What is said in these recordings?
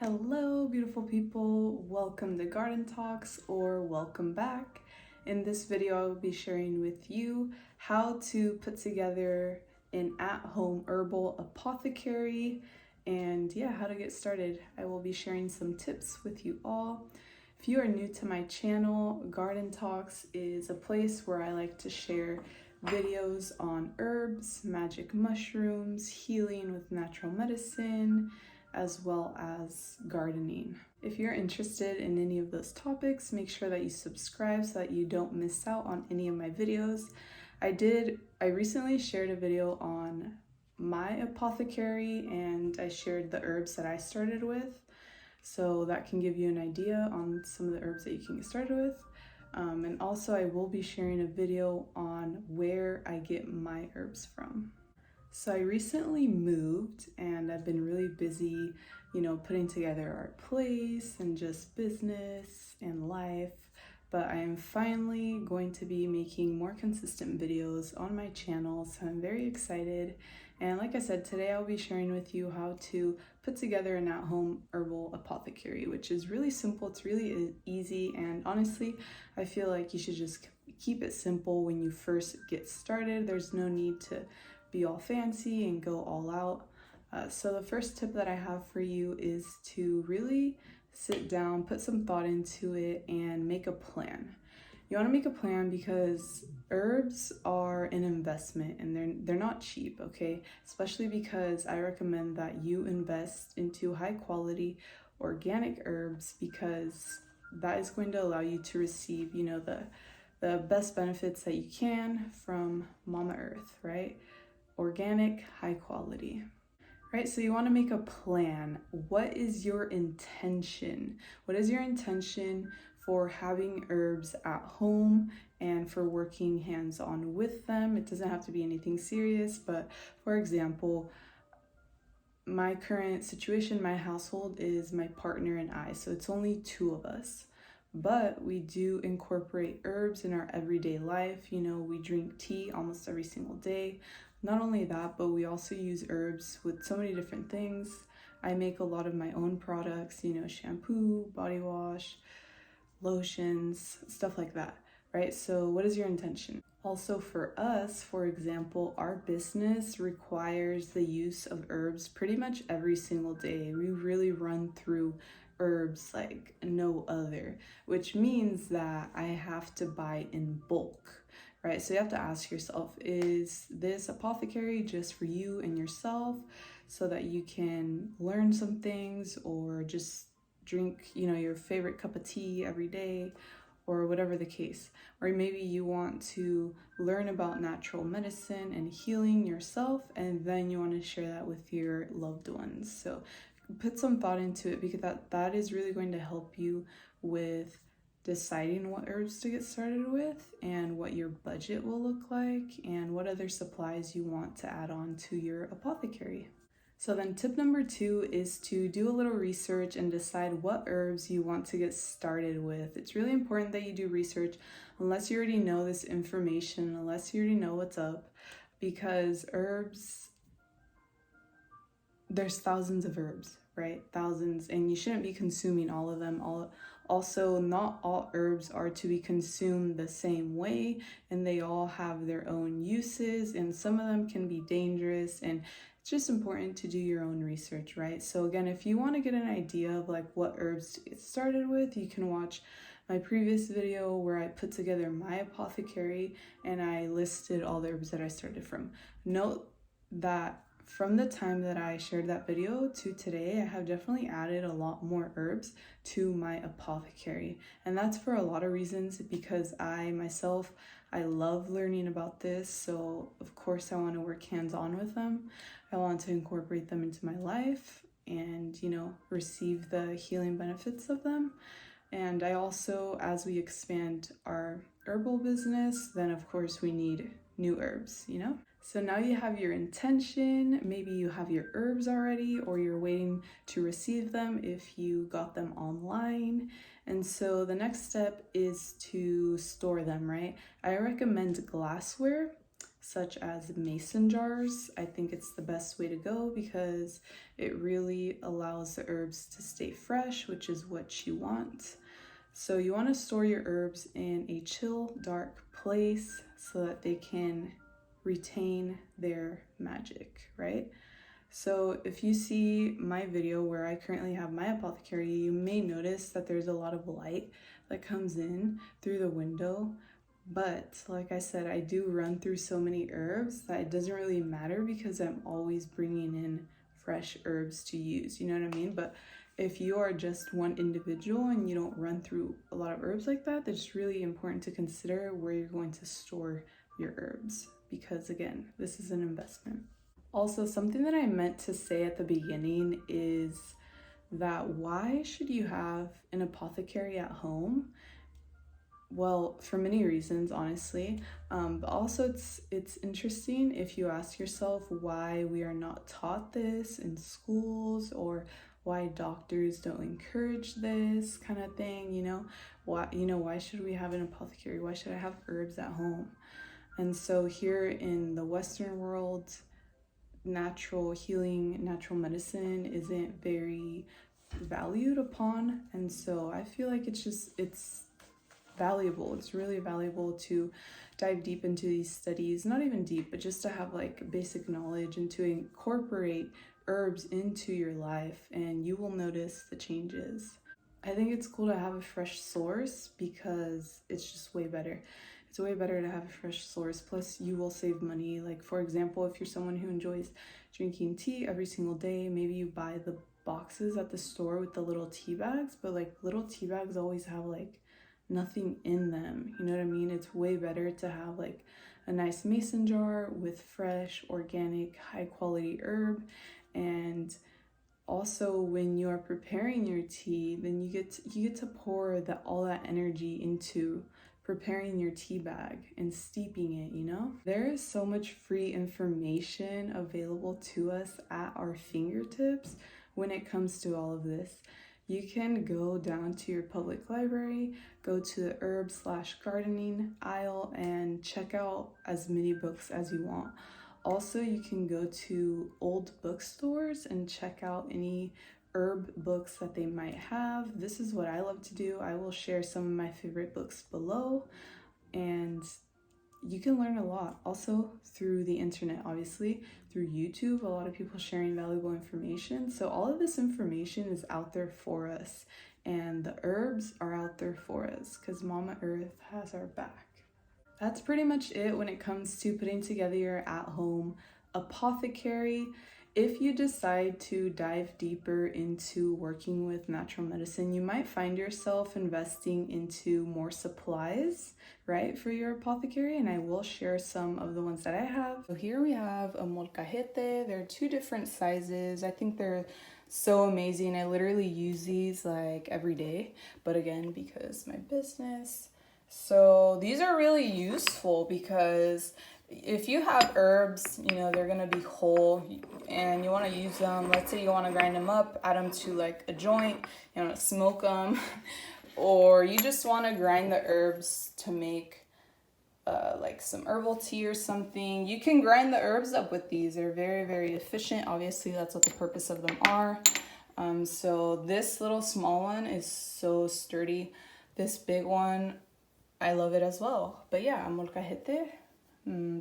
Hello, beautiful people. Welcome to Garden Talks or welcome back. In this video, I will be sharing with you how to put together an at-home herbal apothecary and how to get started. I will be sharing some tips with you all. If you are new to my channel, Garden Talks is a place where I like to share videos on herbs, magic mushrooms, healing with natural medicine, as well as gardening. If you're interested in any of those topics, make sure that you subscribe so that you don't miss out on any of my videos. I recently shared a video on my apothecary and I shared the herbs that I started with. So that can give you an idea on some of the herbs that you can get started with. And also I will be sharing a video on where I get my herbs from. So I recently moved and I've been really busy, putting together our place and just business and life. But I am finally going to be making more consistent videos on my channel, so I'm very excited. And like I said, today I'll be sharing with you how to put together an at-home herbal apothecary, which is really simple. It's really easy, and honestly, I feel like you should just keep it simple when you first get started. There's no need to be all fancy and go all out. So the first tip that I have for you is to really sit down, put some thought into it, and make a plan. You want to make a plan because herbs are an investment and they're not cheap, okay? Especially because I recommend that you invest into high quality organic herbs, because that is going to allow you to receive, the best benefits that you can from Mama Earth, right? Organic, high quality. Right, so you want to make a plan. What is your intention? What is your intention for having herbs at home and for working hands-on with them? It doesn't have to be anything serious, but for example, my current situation, my household is my partner and I, so it's only two of us. But we do incorporate herbs in our everyday life. We drink tea almost every single day. Not only that, but we also use herbs with so many different things. I make a lot of my own products, shampoo, body wash, lotions, stuff like that, right? So what is your intention? Also for us, for example, our business requires the use of herbs pretty much every single day. We really run through herbs like no other, which means that I have to buy in bulk. Right, so you have to ask yourself, is this apothecary just for you and yourself so that you can learn some things or just drink, your favorite cup of tea every day, or whatever the case? Or maybe you want to learn about natural medicine and healing yourself, and then you want to share that with your loved ones. So put some thought into it, because that is really going to help you with deciding what herbs to get started with and what your budget will look like and what other supplies you want to add on to your apothecary. So then tip number 2 is to do a little research and decide what herbs you want to get started with. It's really important that you do research unless you already know this information, unless you already know what's up, because herbs, there's thousands of herbs, right? Thousands, and you shouldn't be consuming all of them. Also, not all herbs are to be consumed the same way, and they all have their own uses, and some of them can be dangerous, and it's just important to do your own research, right? So again, if you want to get an idea of like what herbs to get started with, you can watch my previous video where I put together my apothecary and I listed all the herbs that I started from. Note that from the time that I shared that video to today, I have definitely added a lot more herbs to my apothecary. And that's for a lot of reasons, because I love learning about this. So of course I want to work hands-on with them. I want to incorporate them into my life and, receive the healing benefits of them. And I also, as we expand our herbal business, then of course we need new herbs, So now you have your intention, maybe you have your herbs already, or you're waiting to receive them if you got them online. And so the next step is to store them, right? I recommend glassware. such as mason jars. I think it's the best way to go because it really allows the herbs to stay fresh, which is what you want. So you want to store your herbs in a chill, dark place so that they can retain their magic, right? So if you see my video where I currently have my apothecary, you may notice that there's a lot of light that comes in through the window. But like I said, I do run through so many herbs that it doesn't really matter because I'm always bringing in fresh herbs to use, you know what I mean? But if you are just one individual and you don't run through a lot of herbs like that, it's really important to consider where you're going to store your herbs because, again, this is an investment. Also, something that I meant to say at the beginning is that why should you have an apothecary at home? Well, for many reasons, honestly, but also it's interesting if you ask yourself why we are not taught this in schools or why doctors don't encourage this kind of thing, why should we have an apothecary? Why should I have herbs at home? And so here in the Western world, natural healing, natural medicine isn't very valued upon, and so I feel like it's valuable. It's really valuable to dive deep into these studies, not even deep, but just to have like basic knowledge and to incorporate herbs into your life, and you will notice the changes. I think it's cool to have a fresh source because it's just way better. It's way better to have a fresh source. Plus, you will save money. Like, for example, if you're someone who enjoys drinking tea every single day, maybe you buy the boxes at the store with the little tea bags, but like little tea bags always have like nothing in them. You know what I mean? It's way better to have like a nice mason jar with fresh, organic, high quality herb. And also when you are preparing your tea, then you get to pour all that energy into preparing your tea bag and steeping it. There is so much free information available to us at our fingertips when it comes to all of this. You can go down to your public library, go to the herb/gardening aisle and check out as many books as you want. Also, you can go to old bookstores and check out any herb books that they might have. This is what I love to do. I will share some of my favorite books below, and you can learn a lot. Also through the internet, obviously, through YouTube, a lot of people sharing valuable information. So all of this information is out there for us, and the herbs are out there for us because Mama Earth has our back. That's pretty much it when it comes to putting together your at-home apothecary. If you decide to dive deeper into working with natural medicine, you might find yourself investing into more supplies, right, for your apothecary, and I will share some of the ones that I have. So here we have a molcajete. There are 2 different sizes. I think they're so amazing. I literally use these like every day, but again, because my business. So these are really useful because if you have herbs, they're gonna be whole and you want to use them. Let's say you want to grind them up, add them to like a joint, you want to smoke them, or you just want to grind the herbs to make like some herbal tea or something. You can grind the herbs up with these. They're very, very efficient. Obviously, that's what the purpose of them are. So this little small one is so sturdy. This big one, I love it as well. But yeah, molcajete,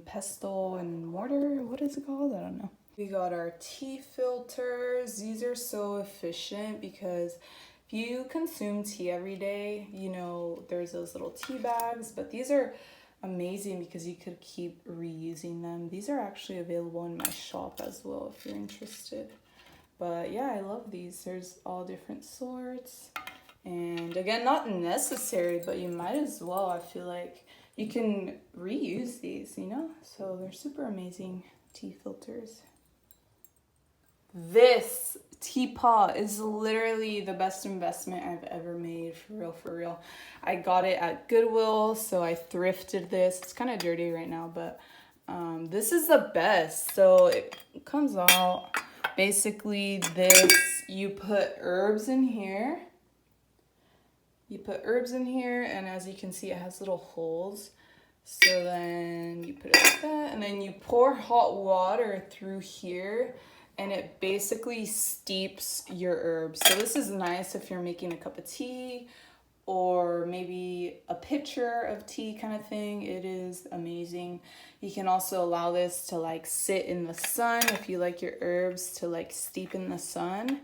pestle and mortar. What is it called? I don't know. We got our tea filters. These are so efficient because if you consume tea every day, there's those little tea bags, but these are amazing because you could keep reusing them. These are actually available in my shop as well if you're interested. But yeah, I love these. There's all different sorts. And again, not necessary, but you might as well. I feel like you can reuse these, So they're super amazing tea filters. This teapot is literally the best investment I've ever made, for real. I got it at Goodwill, so I thrifted this. It's kind of dirty right now, but this is the best. So it comes out basically this. You put herbs in here. And as you can see, it has little holes. So then you put it like that, and then you pour hot water through here, and it basically steeps your herbs. So this is nice if you're making a cup of tea or maybe a pitcher of tea kind of thing. It is amazing. You can also allow this to like sit in the sun if you like your herbs to like steep in the sun.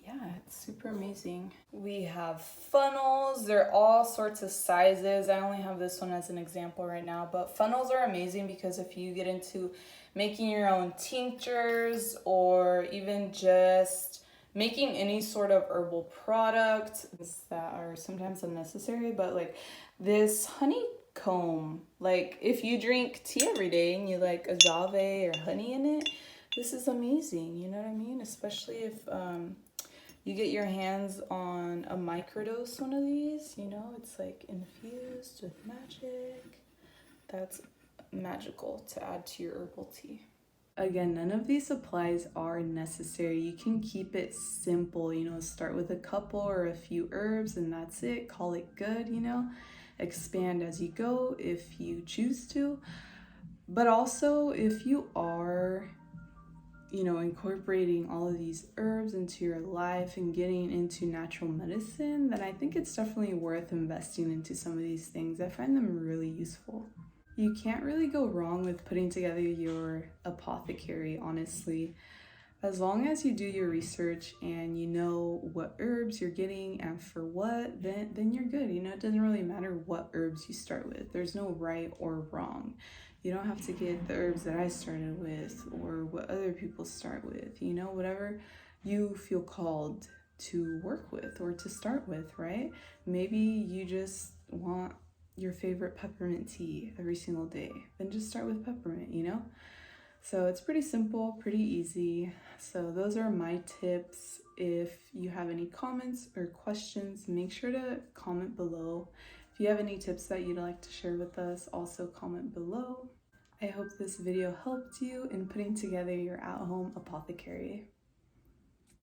Yeah, it's super amazing. We have funnels. They're all sorts of sizes. I only have this one as an example right now, but funnels are amazing because if you get into making your own tinctures or even just making any sort of herbal product that are sometimes unnecessary, but like this honeycomb, like if you drink tea every day and you like agave or honey in it, this is amazing. You know what I mean? Especially if you get your hands on a microdose one of these, you know, it's like infused with magic. That's magical to add to your herbal tea. Again, none of these supplies are necessary. You can keep it simple, you know, start with a couple or a few herbs and that's it. Call it good, you know. Expand as you go if you choose to. But also, if you are, you know, incorporating all of these herbs into your life and getting into natural medicine, then I think it's definitely worth investing into some of these things. I find them really useful. You can't really go wrong with putting together your apothecary, honestly. As long as you do your research and you know what herbs you're getting and for what, then you're good. You know, it doesn't really matter what herbs you start with. There's no right or wrong. You don't have to get the herbs that I started with or what other people start with. You know, whatever you feel called to work with or to start with, right? Maybe you just want your favorite peppermint tea every single day. Then just start with peppermint, you know? So it's pretty simple, pretty easy. So those are my tips. If you have any comments or questions, make sure to comment below. If you have any tips that you'd like to share with us, also comment below. I hope this video helped you in putting together your at-home apothecary.